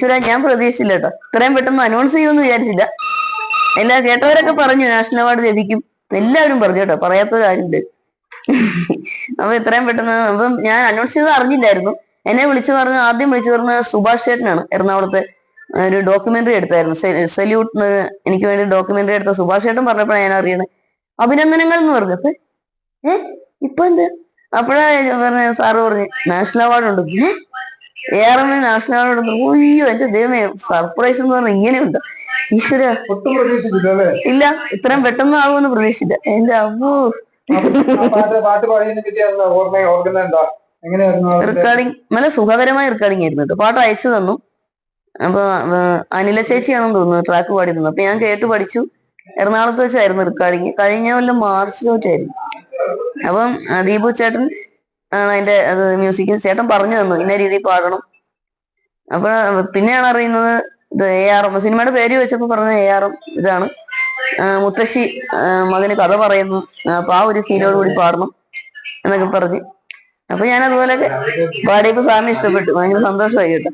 ഈശ്വര ഞാൻ പ്രതീക്ഷിച്ചില്ല കേട്ടോ, ഇത്രയും പെട്ടെന്ന് അനൗൺസ് ചെയ്യുമെന്ന് വിചാരിച്ചില്ല. എല്ലാ കേട്ടവരൊക്കെ പറഞ്ഞു നാഷണൽ അവാർഡ് ലഭിക്കും, എല്ലാവരും പറഞ്ഞു കേട്ടോ, പറയാത്തവരാരുണ്ട്. അപ്പൊ ഇത്രയും പെട്ടെന്ന് അപ്പം ഞാൻ അനൗൺസ് ചെയ്ത് അറിഞ്ഞില്ലായിരുന്നു. എന്നെ ആദ്യം വിളിച്ചു പറഞ്ഞ സുഭാഷ് ചേട്ടനാണ്, എറണാകുളത്തെ ഒരു ഡോക്യുമെന്ററി എടുത്തായിരുന്നു, സല്യൂട്ട് എനിക്ക് വേണ്ടി ഡോക്യുമെന്ററി എടുത്ത സുഭാഷ് ചേട്ടൻ പറഞ്ഞപ്പോഴാണ് ഞാൻ അറിയണത്. അഭിനന്ദനങ്ങൾ എന്ന് പറഞ്ഞു. അപ്പൊ ഇപ്പൊ എന്താ? അപ്പോഴാ പറഞ്ഞ സാറ് പറഞ്ഞു നാഷണൽ അവാർഡ് ഉണ്ട്. AR നാഷണൽ അവാർഡ് ഉണ്ട്. അയ്യോ എന്റെ ദൈവമേ, സർപ്രൈസ് എന്ന് പറഞ്ഞാൽ ഇങ്ങനെയുണ്ട്. ഈശ്വര, ഇല്ല ഇത്രയും പെട്ടെന്ന് ആകുമെന്ന് പ്രതീക്ഷിച്ചില്ല. എന്റെ അമ്മോ. റെക്കോർഡിങ് നല്ല സുഖകരമായ റെക്കോർഡിംഗ് ആയിരുന്നു കേട്ടോ. പാട്ട് അയച്ചു തന്നു. അപ്പൊ അനില ചേച്ചിയാണെന്ന് തോന്നുന്നു ട്രാക്ക് പാടി തന്നു. അപ്പൊ ഞാൻ കേട്ട് പഠിച്ചു. എറണാകുളത്ത് വെച്ചായിരുന്നു റെക്കോർഡിങ്, കഴിഞ്ഞ കൊല്ലം മാർച്ചിലോട്ടായിരുന്നു. അപ്പം ദീപു ചേട്ടൻ ആണ് അതിന്റെ അത് മ്യൂസിക് ചേട്ടൻ പറഞ്ഞു തന്നു ഇന്ന രീതിയിൽ പാടണം. അപ്പൊ പിന്നെയാണ് അറിയുന്നത് ഇത് AR സിനിമയുടെ പേര് വെച്ചപ്പോ പറഞ്ഞ AR ഇതാണ്, മുത്തശ്ശി മകന് കഥ പറയുന്നു, അപ്പൊ ആ ഒരു ഫീലോട് കൂടി പാടണം എന്നൊക്കെ പറഞ്ഞ്. അപ്പൊ ഞാൻ അതുപോലെയൊക്കെ പാടിയപ്പോ സാറിന് ഇഷ്ടപ്പെട്ടു, ഭയങ്കര സന്തോഷമായി കേട്ടോ.